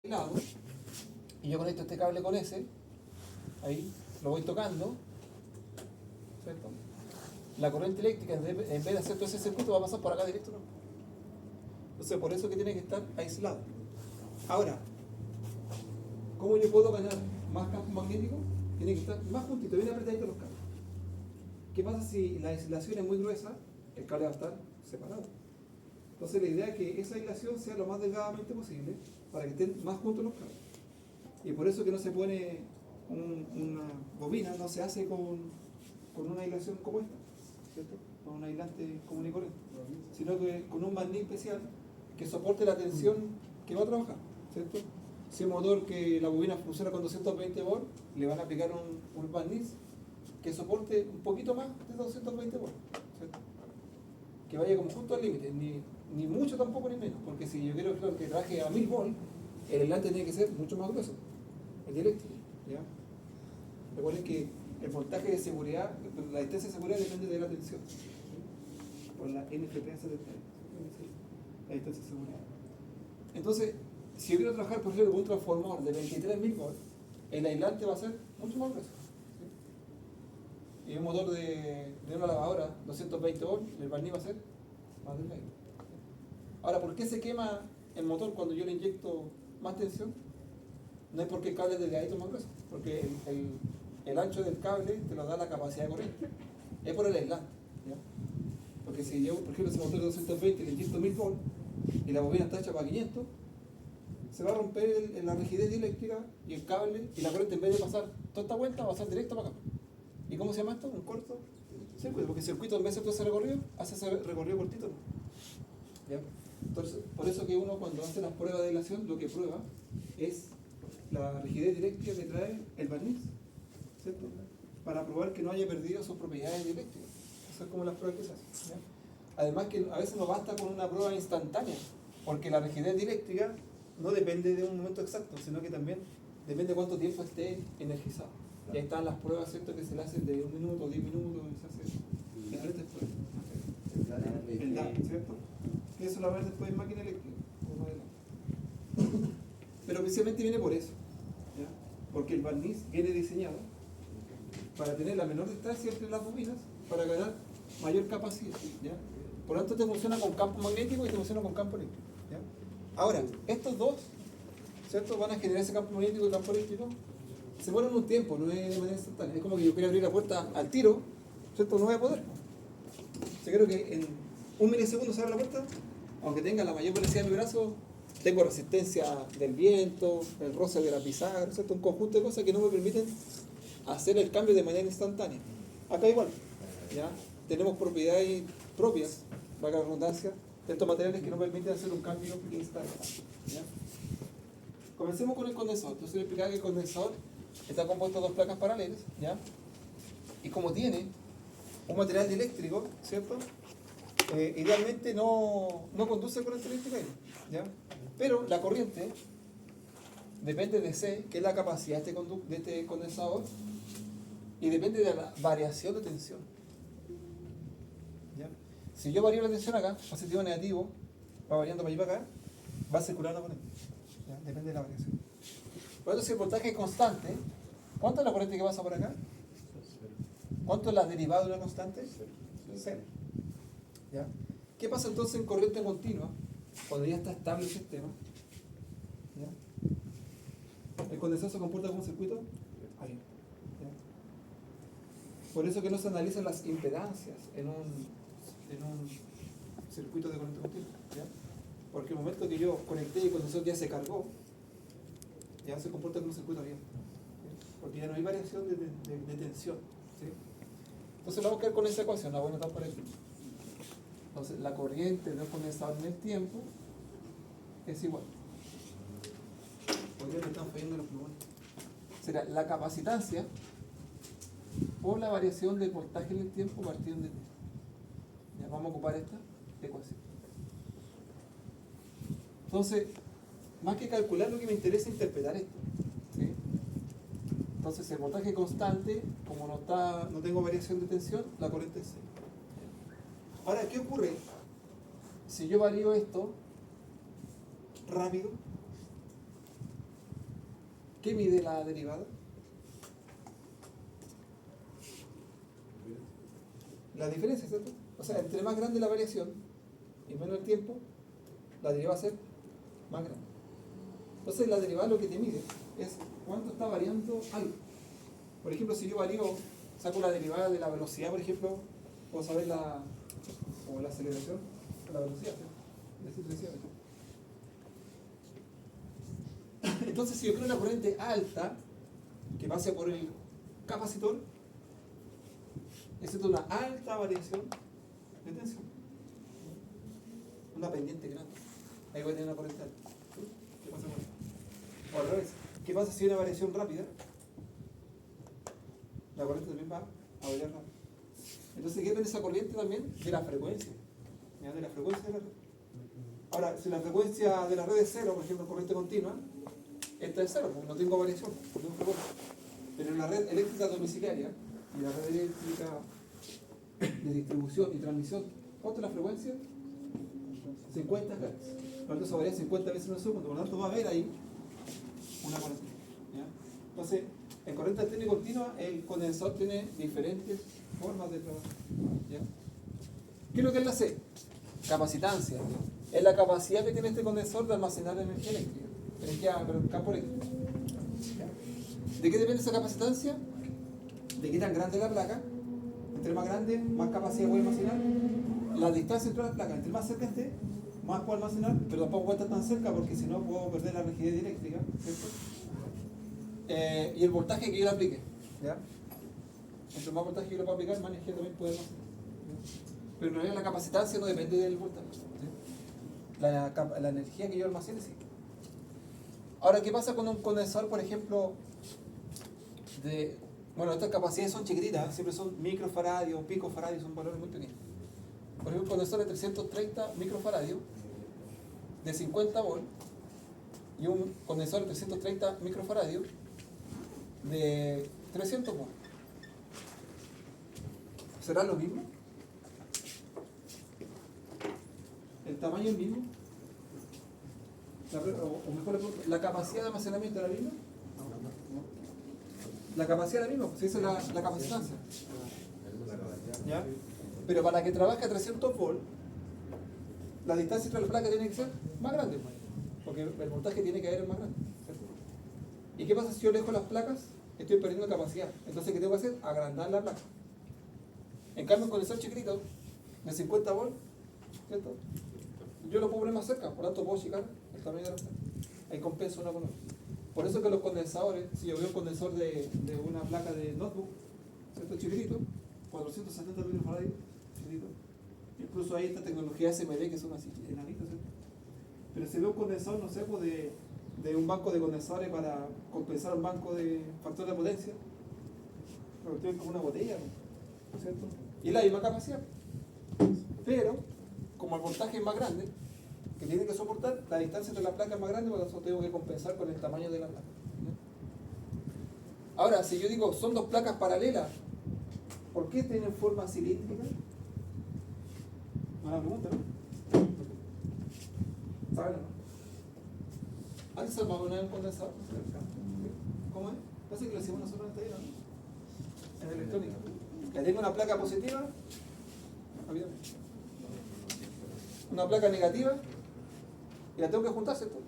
lado, y yo conecto este cable con ese, ahí lo voy tocando, ¿cierto? La corriente eléctrica, en vez de hacer todo ese circuito, va a pasar por acá directo, ¿no? Entonces, por eso que tiene que estar aislado. Ahora, ¿cómo yo puedo ganar más campo magnético? Tiene que estar más juntito, bien apretadito los cables. ¿Qué pasa si la aislación es muy gruesa? El cable va a estar separado. Entonces, la idea es que esa aislación sea lo más delgadamente posible para que estén más juntos los cables. Y por eso que no se pone una bobina, no se hace con una aislación como esta, ¿cierto? Con un aislante común y corriente, sino que con un barniz especial que soporte la tensión que va a trabajar, ¿cierto? Si el motor que la bobina funciona con 220 volts, le van a aplicar un barniz que soporte un poquito más de 220 volts, ¿cierto? Que vaya como justo al límite, ni mucho tampoco ni menos, porque si yo quiero que trabaje a 1000 volts, el aislante tiene que ser mucho más grueso, el eléctrico, ¿ya? Recuerden que el voltaje de seguridad, la distancia de seguridad depende de la tensión, ¿sí? Por la NFP la distancia de seguridad. Entonces, si yo quiero trabajar, por ejemplo, con un transformador de 23.000 volts, el aislante va a ser mucho más grueso, ¿sí? Y un motor de una lavadora, 220 volts, el barniz va a ser más delgado. Ahora, ¿por qué se quema el motor cuando yo le inyecto más tensión? No es porque el cable es delgadito más grueso, porque el ancho del cable te lo da la capacidad de corriente. Es por el aislante, ¿ya? Porque si yo, por ejemplo, ese motor de 220 le inyecto 1000 volts y la bobina está hecha para 500, se va a romper la rigidez eléctrica y el cable y la corriente, en vez de pasar toda esta vuelta, va a pasar directo para acá. ¿Y cómo se llama esto? Un corto circuito, porque el circuito, en vez de hacer todo ese recorrido, hace ese recorrido cortito, ¿no? ¿Ya? Entonces, por eso que uno, cuando hace las pruebas de aislación, lo que prueba es la rigidez eléctrica que trae el barniz, ¿cierto? Para probar que no haya perdido sus propiedades eléctricas. Eso es como las pruebas que se hacen, ¿ya? Además que a veces no basta con una prueba instantánea, porque la rigidez eléctrica no depende de un momento exacto, sino que también depende de cuánto tiempo esté energizado. Y ahí están las pruebas, ¿cierto?, que se le hacen de 1 minuto, 10 minutos, se hacen diferentes pruebas. El DAP, ¿cierto? Que eso lo va a ver después en máquina eléctrica, como adelante. Pero precisamente viene por eso, ¿ya? Porque el barniz viene diseñado para tener la menor distancia entre las bobinas para ganar mayor capacidad, ¿ya? Por lo tanto, te funciona con campo magnético y te funciona con campo eléctrico, ¿ya? Ahora, estos dos, ¿cierto?, van a generar ese campo magnético y campo eléctrico. Se ponen un tiempo, no es de manera instantánea. Es como que yo quiero abrir la puerta al tiro, ¿cierto? No voy a poder. Yo creo que en 1 milisegundo se abre la puerta, aunque tenga la mayor velocidad de mi brazo, tengo resistencia del viento, el roce de la pizarra, ¿cierto? Un conjunto de cosas que no me permiten hacer el cambio de manera instantánea. Acá igual, ¿ya? Tenemos propiedades propias, valga la redundancia, de estos materiales que no permiten hacer un cambio instantáneo, ¿ya? Comencemos con el condensador. Entonces le explicaba que el condensador está compuesto de 2 placas paralelas, ¿ya? Y como tiene un material eléctrico, ¿cierto? Idealmente no conduce corriente eléctrica, ¿ya? Pero la corriente depende de C, que es la capacidad de este condensador, y depende de la variación de tensión, ¿ya? Si yo varío la tensión acá, positivo o negativo, va variando para allá y para acá, va a circular la corriente, ¿ya? Depende de la variación. Por eso, si el voltaje es constante, ¿cuánto es la corriente que pasa por acá? ¿Cuánto es la derivada de una constante? 0. ¿Ya? ¿Qué pasa entonces en corriente continua cuando ya está estable el sistema? ¿Ya? ¿El condensador se comporta como un circuito? Ahí. ¿Ya? Por eso que no se analizan las impedancias en un circuito de corriente continua, ¿ya? Porque el momento que yo conecté y el condensador ya se cargó, ya se comporta como un circuito abierto, ¿sí? Porque ya no hay variación de tensión, ¿sí? Entonces vamos a quedar con esa ecuación, la voy a anotar por aquí. Entonces la corriente de un condensador en el tiempo es igual. Hoy día me están fallando los plumones. Será la capacitancia por la variación del voltaje en el tiempo partido de t. Ya vamos a ocupar esta ecuación. Entonces, más que calcular, lo que me interesa es interpretar esto, ¿sí? Entonces, el voltaje constante, como no tengo variación de tensión, la corriente es 0. Ahora, ¿qué ocurre si yo varío esto rápido? ¿Qué mide la derivada? La diferencia, ¿cierto? O sea, entre más grande la variación y menos el tiempo, la derivada va a ser más grande. Entonces la derivada lo que te mide es cuánto está variando algo. Por ejemplo, si yo saco la derivada de la velocidad, por ejemplo, puedo saber la aceleración de la velocidad, ¿sí? Y así sucesivamente. Entonces, si yo creo una corriente alta que pase por el capacitor, existe una alta variación de tensión, una pendiente grande. Ahí voy a tener una corriente alta. ¿Sí? ¿Qué pasa con eso? O al revés, ¿qué pasa si hay una variación rápida? La corriente también va a variar rápido. Entonces, ¿qué depende esa corriente también? De la frecuencia. ¿Ya? De la frecuencia de la red. Ahora, si la frecuencia de la red es cero, por ejemplo, corriente continua, esta es cero, porque no tengo variación, no tengo frecuencia. Pero en la red eléctrica domiciliaria y la red eléctrica de distribución y transmisión, ¿cuánto es la frecuencia? 50 Hz. Por tanto, eso varía 50 veces en un segundo, por lo tanto va a haber ahí una corriente. ¿Ya? Entonces, en corriente alterna y continua, el condensador tiene diferentes formas de trabajar. ¿Ya? ¿Qué es lo que es la C? Capacitancia. Es la capacidad que tiene este condensador de almacenar energía eléctrica. Campo eléctrico. ¿Ya? ¿De qué depende esa capacitancia? De qué tan grande es la placa. Entre más grande, más capacidad puede almacenar. La distancia entre las placas, entre más cerca esté, más puedo almacenar, pero tampoco puede estar tan cerca porque si no puedo perder la rigidez eléctrica, ¿cierto? Y el voltaje que yo le aplique. ¿Ya? Entre más voltaje yo le puedo aplicar, más energía también puede almacenar. Pero en realidad la capacitancia no depende del voltaje. ¿Sí? La energía que yo almacene, sí. Ahora, ¿qué pasa con un condensador, por ejemplo, bueno, estas capacidades son chiquititas, siempre son microfaradios, picofaradios, son valores muy pequeños. Por ejemplo, un condensador de 330 microfaradios de 50 volts y un condensador de 330 microfaradios de 300 volts. ¿Será lo mismo? ¿El tamaño es el mismo? O mejor, ¿la capacidad de almacenamiento es la misma? La capacidad es la misma, pues esa es la capacitancia. ¿Ya? Pero para que trabaje a 300 volts, la distancia entre las placas tiene que ser más grande, porque el voltaje tiene que haber más grande. ¿Cierto? ¿Y qué pasa si yo alejo las placas? Estoy perdiendo capacidad. Entonces, ¿qué tengo que hacer? Agrandar la placa. En cambio, con el condensador chiquitito de 50 volts, ¿cierto? Yo lo puedo poner más cerca, por lo tanto puedo achicar el tamaño de la placa. Ahí compenso una con otra. Por eso que los condensadores, si yo veo un condensador de una placa de notebook, ¿cierto? Chiquitito, 470 microfarads, chiquitito. Incluso hay esta tecnología SMD que son así, enanitos, ¿cierto? Pero si veo un condensador, no sé, pues de un banco de condensadores para compensar un banco de factor de potencia, lo estoy con una botella, ¿cierto? Y la misma capacidad. Pero, como el voltaje es más grande, que tiene que soportar, la distancia entre las placas es más grande, por eso tengo que compensar con el tamaño de la placa. Ahora, si yo digo, son dos placas paralelas, ¿por qué tienen forma cilíndrica? Buena pregunta, ¿no? ¿Saben o no? Antes se armaba una vez un condensador. ¿Cómo es? Parece que lo hicimos nosotros en el taller, ¿no? En electrónica. Que tengo una placa positiva, una placa negativa, y la tengo que juntar, ¿cierto?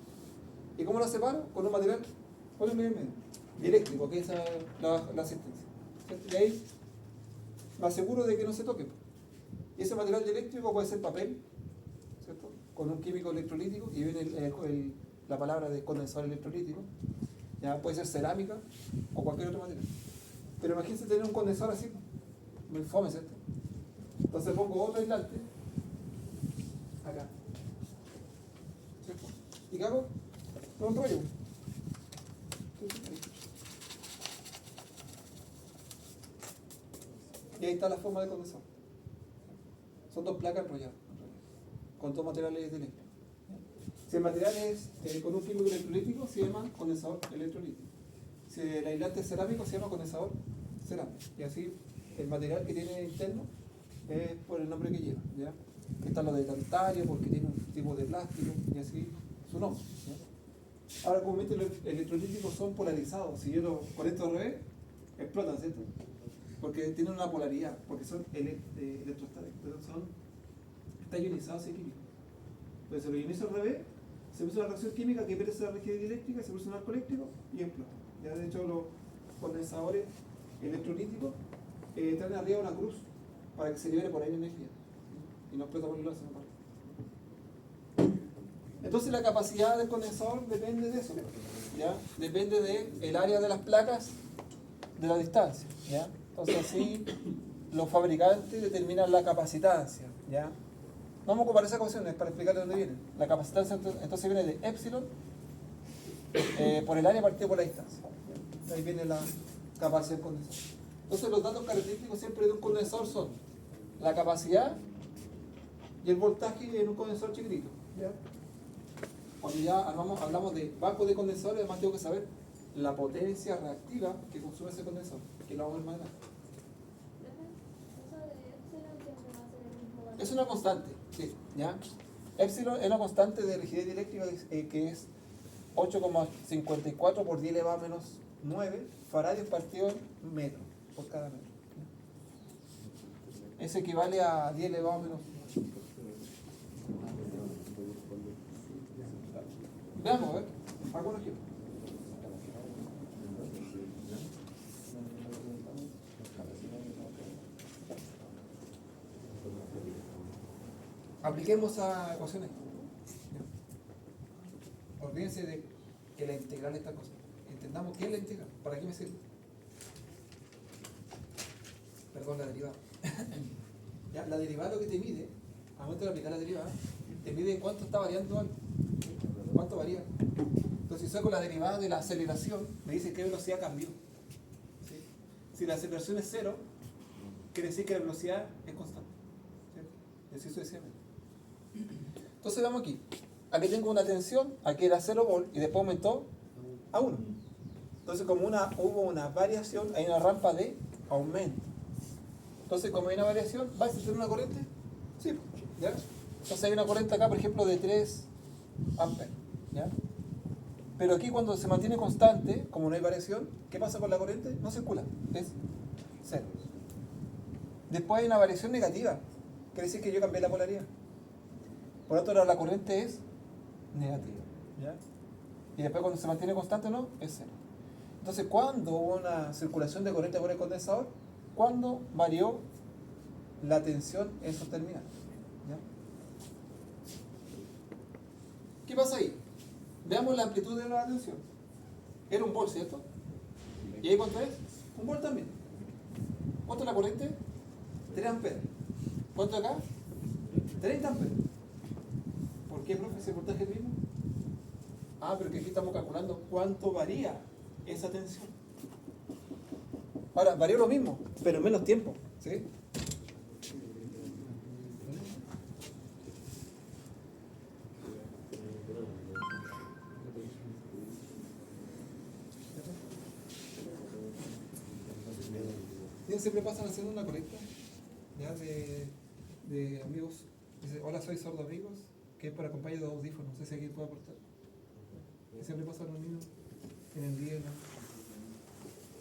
¿Y cómo la separo? Con un material, eléctrico, que es la asistencia. ¿Cierto? Y ahí me aseguro de que no se toque. Y ese material eléctrico puede ser papel, ¿cierto? Con un químico electrolítico, y viene la palabra de condensador electrolítico. Ya puede ser cerámica o cualquier otro material. Pero imagínense tener un condensador así, muy fome, ¿cierto? Entonces pongo otro aislante acá, ¿cierto? ¿Y qué hago? Lo enrollo. Y ahí está la forma de condensador. Son dos placas enrolladas, con dos materiales eléctricos. Si el material es con un químico electrolítico, se llama condensador electrolítico. Si el aislante es cerámico, se llama condensador cerámico. Y así el material que tiene interno es por el nombre que lleva. ¿Ya? Está lo de tantalio porque tiene un tipo de plástico y así su nombre. ¿Ya? Ahora, comúnmente los electrolíticos son polarizados. Si yo los conecto al revés, explotan, ¿cierto? Porque tienen una polaridad, porque son electrostáticos, están ionizados y químicos. Entonces, se lo ioniza al revés, se produce una reacción química que pierde la rigidez eléctrica, se produce un arco eléctrico y explota. Ya de hecho, los condensadores electrolíticos traen arriba una cruz para que se libere por ahí la energía y no explota por el lado, sino por ahí. Entonces la capacidad del condensador depende de eso, ¿ya? Depende del área de las placas de la distancia, ¿ya? Entonces así los fabricantes determinan la capacitancia, ¿ya? Vamos a ocupar esa ecuación para explicar de dónde viene. La capacitancia entonces viene de epsilon por el área partido por la distancia. ¿Ya? Ahí viene la capacidad del condensador. Entonces los datos característicos siempre de un condensador son la capacidad y el voltaje en un condensador chiquitito, ¿ya? Cuando ya hablamos de banco de condensadores, además tengo que saber la potencia reactiva que consume ese condensador, que lo vamos a ver más adelante. Es una constante, sí, ¿ya? Epsilon es una constante de rigidez eléctrica que es 8,54 por 10 elevado a menos 9 faradios partido en metro por cada metro. Eso equivale a 10 elevado a menos 9. Veamos, a ver, algunos ejemplos. Apliquemos a ecuaciones. Olvídense de que la integral es esta cosa. Entendamos qué es la integral, para qué me sirve. Perdón, la derivada. ¿Ya? La derivada lo que te mide, al momento de aplicar la derivada, te mide cuánto está variando algo. ¿Cuánto varía? Entonces, si saco la derivada de la aceleración, me dice qué velocidad cambió. ¿Sí? Si la aceleración es 0, quiere decir que la velocidad es constante. ¿Sí? Así sucesivamente. Entonces, vamos aquí. Aquí tengo una tensión, aquí era 0 volt y después aumentó a 1. Entonces, como hubo una variación, hay una rampa de aumento. Entonces, como hay una variación, ¿va a existir una corriente? Sí. ¿Ya? Entonces, hay una corriente acá, por ejemplo, de 3 amperes. ¿Ya? Pero aquí cuando se mantiene constante, como no hay variación, ¿qué pasa con la corriente? No circula, es 0. Después hay una variación negativa, quiere decir que yo cambié la polaridad. Por lo tanto, la corriente es negativa. ¿Ya? Y después cuando se mantiene constante, no, es 0. Entonces, ¿cuándo hubo una circulación de corriente por el condensador? Cuando varió la tensión en sus terminales. ¿Ya? ¿Qué pasa ahí? Veamos la amplitud de la tensión. Era 1 volt, ¿cierto? ¿Y ahí cuánto es? 1 volt también. ¿Cuánto es la corriente? 3 amperes. ¿Cuánto acá? 30 amperes. ¿Por qué, profe, ese voltaje es el mismo? Ah, pero que aquí estamos calculando cuánto varía esa tensión. Ahora, varió lo mismo, pero en menos tiempo. ¿Sí? Siempre pasan haciendo una colecta, ¿ya? de amigos. Dice, hola, soy sordo amigos, que es para acompañar de audífonos, no sé si alguien puede aportar. Y siempre pasan los niños en el día, ¿no?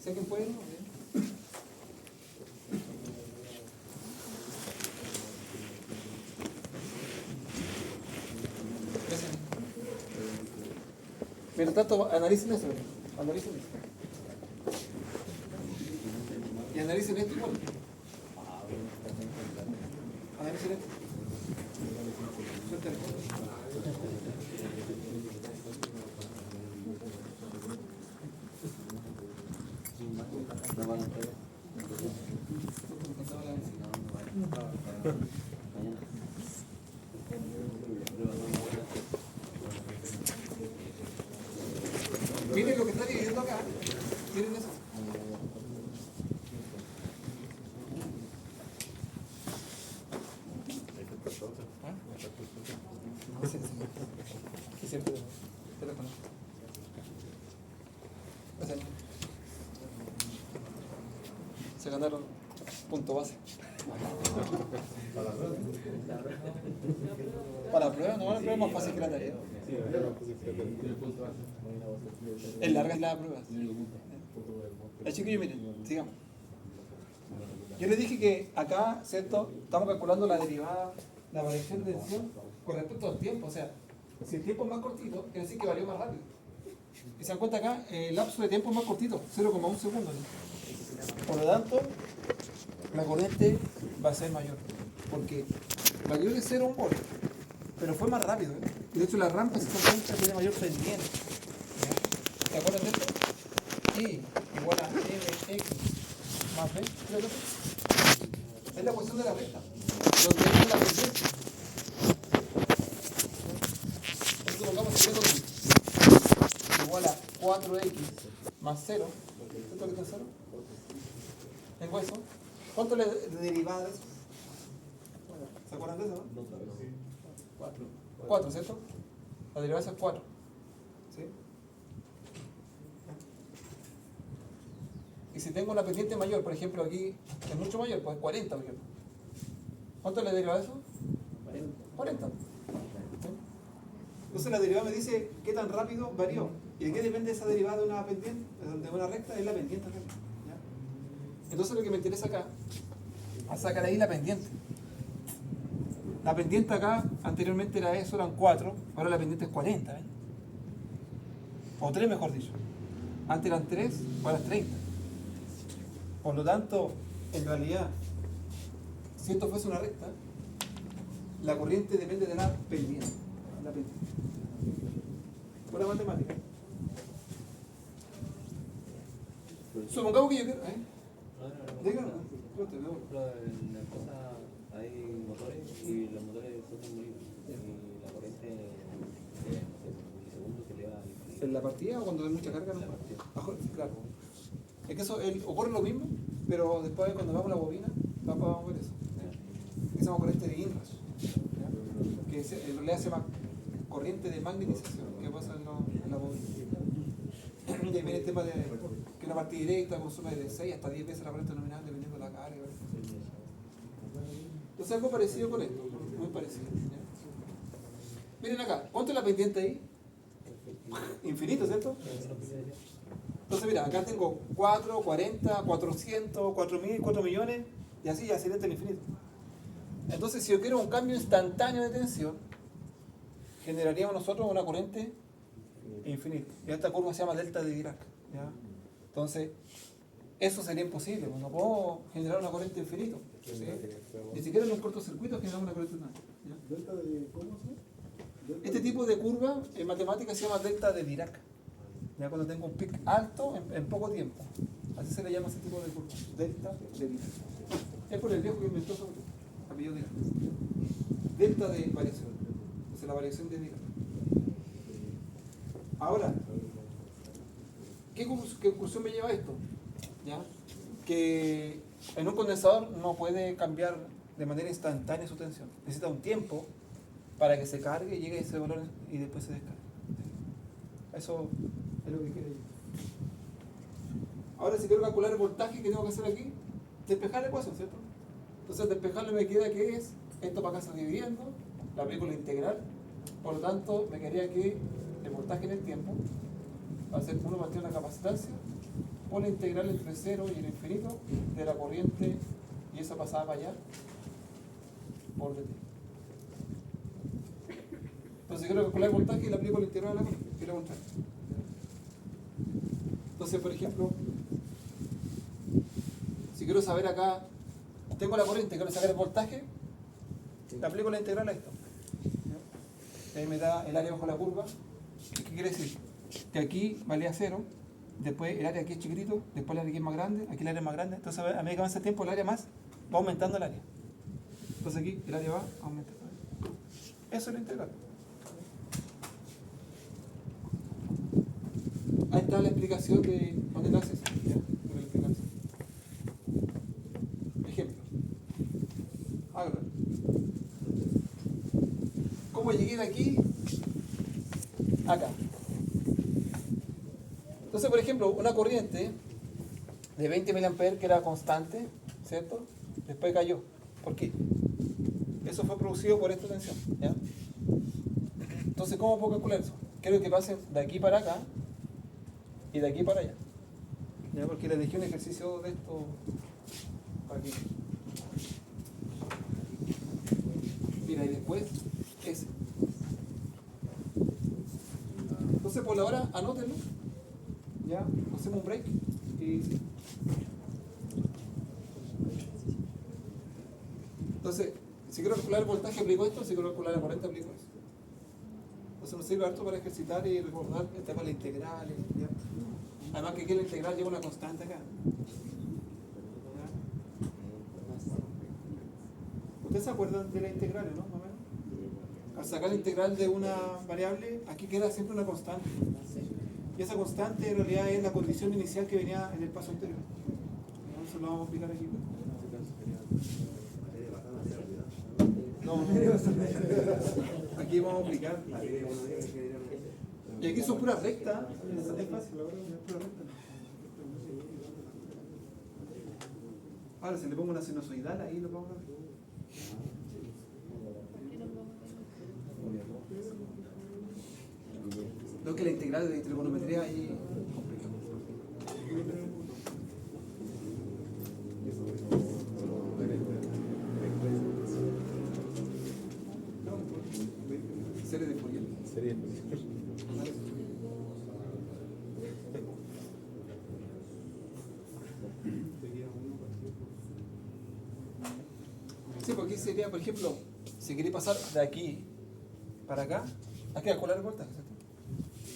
Si alguien puede, ¿no? ¿Bien? Gracias. Mientras tanto, analicen eso. Analicen eso. Y analicen esto igual. Analicen esto. Suéltale. Miren lo que está dividiendo acá. Miren eso. Que siempre te lo conozco. Se ganaron punto base. Para la prueba, no, la prueba es más fácil que la tarea. Es larga la prueba. Chiquillos, miren, sigamos. Yo les dije que acá, ¿cierto? Estamos calculando la derivada, la variación de tensión con respecto al tiempo. O sea, si el tiempo es más cortito, quiere decir que varió más rápido. Y se dan cuenta acá, el lapso de tiempo es más cortito, 0,1 segundo. Por lo tanto, la corriente va a ser mayor. Porque varió de 0 a 1 volt, pero fue más rápido. Y de hecho, la rampa, si se dan cuenta, tiene mayor pendiente. ¿Se acuerdan de esto? Y igual a mx más b, creo que es la ecuación de la recta, donde es la pendiente. Entonces pongamos secreto igual a 4x más 0. ¿Esto que está 0? ¿En hueso? ¿Cuánto le derivada de eso? ¿Se acuerdan de eso? No? 4, ¿cierto? La derivada de eso es 4. ¿Sí? Y si tengo una pendiente mayor, por ejemplo aquí es mucho mayor, pues 40, por ejemplo. ¿Cuánto le deriva eso? 40. ¿Sí? Entonces la derivada me dice qué tan rápido varió. ¿Y de qué depende esa derivada de una pendiente? De una recta, es la pendiente recta. ¿Ya? Entonces lo que me interesa acá, a sacar ahí la pendiente. La pendiente acá, anteriormente era eso, eran 4, ahora la pendiente es 40. ¿eh? O 3 mejor dicho. Antes eran 3, ahora es 30. Por lo tanto, en realidad, si esto fuese una recta, la corriente depende de la pendiente. La pendiente. Pura matemática. Supongamos que yo quiero. Dígame. En la cosa hay motores y los motores son muy libres. Y la corriente milisegundos se eleva al infinito. ¿En la partida o cuando hay mucha carga? En la partida. Claro. Es que eso ocurre lo mismo, pero después cuando vamos a la bobina, vamos a ver eso. Que se llama corriente de inrush. Que en realidad se llama corriente de magnetización, que pasa en la bobina. Y ahí viene el tema de que una partida directa consume de 6 hasta 10 veces la corriente nominal dependiendo de la carga. Entonces algo parecido con esto, muy parecido. ¿Ya? Miren acá, ¿cuánto es la pendiente ahí? Infinito, ¿cierto? Entonces mira, acá tengo 4, 40, 400, 4000, 4 millones y así ya sería hasta el infinito. Entonces si yo quiero un cambio instantáneo de tensión, generaríamos nosotros una corriente infinita. Y esta curva se llama delta de Dirac. ¿Ya? Entonces, eso sería imposible, no puedo generar una corriente infinita. ¿Sí? Ni siquiera en un cortocircuito generamos una corriente nada. ¿Delta de cómo se? Este tipo de curva en matemáticas se llama delta de Dirac. Ya cuando tengo un pic alto en poco tiempo. Así se le llama ese tipo de curva. Delta de Dirac. Es por el viejo que inventó eso, apellido Dirac. Delta de variación. Es la variación de Dirac. Ahora, ¿qué conclusión me lleva esto? ¿Ya? Que en un condensador no puede cambiar de manera instantánea su tensión. Necesita un tiempo para que se cargue, llegue a ese valor y después se descargue. Eso es lo que quiero yo. Ahora, si quiero calcular el voltaje, ¿qué tengo que hacer aquí? Despejar la ecuación, ¿cierto? Entonces, despejarlo me queda que es esto para acá se está dividiendo, la aplico la integral, por lo tanto, me quedaría que el voltaje en el tiempo va a ser 1 partido la capacitancia por la integral entre 0 y el infinito de la corriente y esa pasada para allá por dt. Entonces quiero calcular el voltaje y le aplico la integral a la corriente, quiero contrario. Entonces, por ejemplo, si quiero saber acá, tengo la corriente, quiero saber el voltaje, le aplico la integral a esto. Ahí me da el área bajo la curva. ¿Qué quiere decir? Que aquí valía 0, después el área aquí es chiquitito, después el área aquí es más grande, aquí el área es más grande, entonces a medida que avanza el tiempo el área más va aumentando el área. Entonces aquí el área va aumentando. Eso es la integral. Ahí está la explicación de dónde nace eso. Ejemplo. Hágalo. ¿Cómo llegué de aquí acá? Entonces, por ejemplo, una corriente de 20 mA que era constante, ¿cierto? Después cayó. ¿Por qué? Eso fue producido por esta tensión, ¿ya? Entonces, ¿cómo puedo calcular eso? Quiero que pasen de aquí para acá y de aquí para allá. ¿Ya? Porque le dejé un ejercicio de esto aquí. Mira, y después ese. Entonces, por la hora, anótenlo. Ya, hacemos un break. Y... Entonces, si quiero calcular el voltaje, aplico esto. Si quiero calcular la corriente, aplico eso. Entonces, nos sirve harto para ejercitar y recordar el tema de la integral. ¿Ya? Además, que aquí la integral lleva una constante acá. ¿Ya? ¿Ustedes se acuerdan de la integral, no? Más o menos. Al sacar la integral de una variable, aquí queda siempre una constante. Y esa constante en realidad es la condición inicial que venía en el paso anterior. Entonces lo vamos a aplicar aquí. No, aquí vamos a aplicar. Y aquí son puras rectas. Es fácil, la verdad, es pura recta. Ahora, si le pongo una sinusoidal, ahí lo pongo. Lo que la integral de trigonometría ahí complicado. Serie de Fourier. Sí, porque aquí sería, por ejemplo, si queréis pasar de aquí para acá, hay que calcular el voltaje, ¿cierto?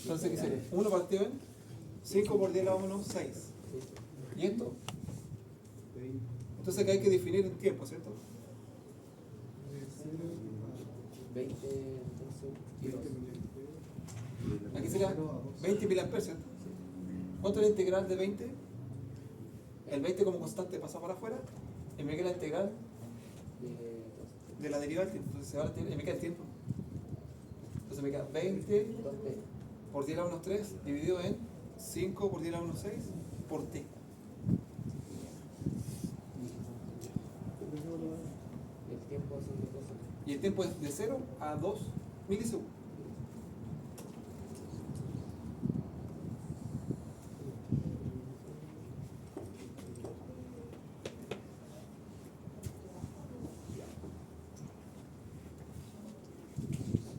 Entonces, ¿qué sería? 1 partido en 5 por 10 a la 1, 6. ¿Y esto? Entonces, acá hay que definir el tiempo, ¿cierto? 20, entonces, y 2. Aquí sería 20 mA, ¿cierto? ¿Cuánto es la integral de 20? El 20 como constante pasa para afuera y me queda la integral de la derivada del tiempo. Entonces se va y me queda el tiempo. Entonces me queda 20 por 10 a la 1, 3 dividido en 5 por 10 a la 1, 6 por t. El tiempo son de cosas. Y el tiempo es de 0 a 2 milisegundos.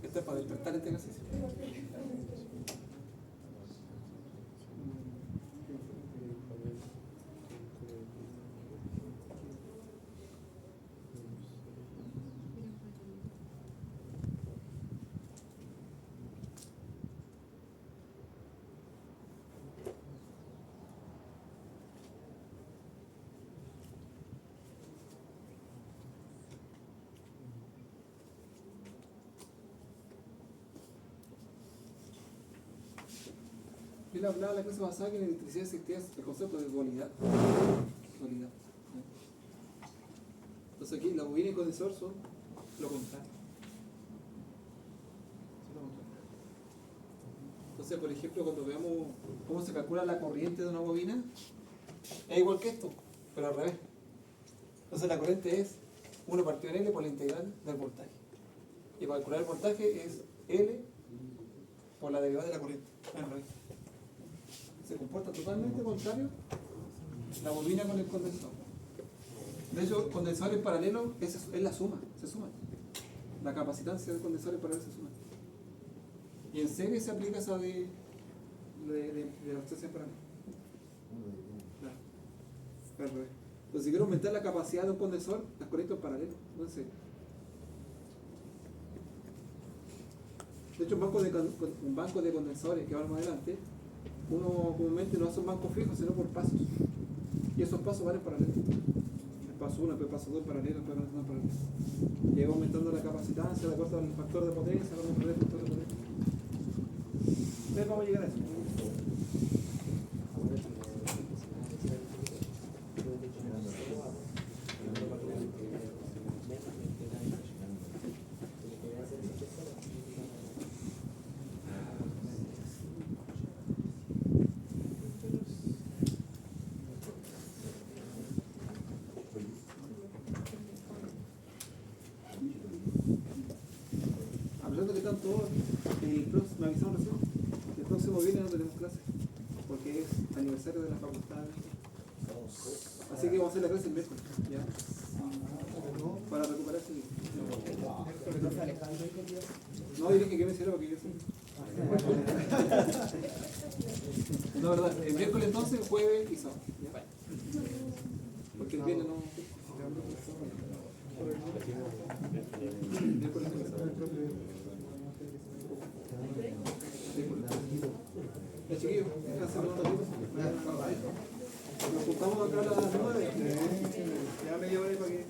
Esto es para despertar este ejercicio. Yo le hablaba en la clase pasada que en electricidad existía el concepto de dualidad. Dualidad. Entonces aquí la bobina y el condensador son lo contrario. Entonces, por ejemplo, cuando veamos cómo se calcula la corriente de una bobina, es igual que esto, pero al revés. Entonces la corriente es 1 partido en L por la integral del voltaje. Y para calcular el voltaje es L por la derivada de la corriente. Al revés. Se comporta totalmente contrario la bobina con el condensador. De hecho, condensador en paralelo es la suma, se suma. La capacitancia del condensador en paralelo se suma. Y en serie se aplica esa de la resistencia en paralelo. Claro. Al revés. Entonces, si quiero aumentar la capacidad de un condensador, las conecto en paralelo, no en serie. De hecho, un banco de condensadores que va más adelante, uno comúnmente no hace un banco fijo, sino por pasos. Y esos pasos van en paralelo. El paso 1, el paso 2 en paralelo, el paso 3 en paralelo. Y va aumentando la capacitancia, de acuerdo al factor de potencia, vamos a poner el factor de potencia. Entonces vamos a llegar a eso. A pesar de que están están todos. El próximo, me avisaron recién. El próximo viernes no tenemos clase. Porque es aniversario de la facultad. Así que vamos a hacer la clase el miércoles. ¿Ya? Para recuperarse. No, yo dije que me hiciera porque yo sí. No, verdad. El miércoles entonces, jueves y sábado. ¿Ya? Porque el viernes no. Miércoles y sábado. Ya, chiquillos, descansen un ratito. Nos juntamos acá a las 9. Ya media hora para que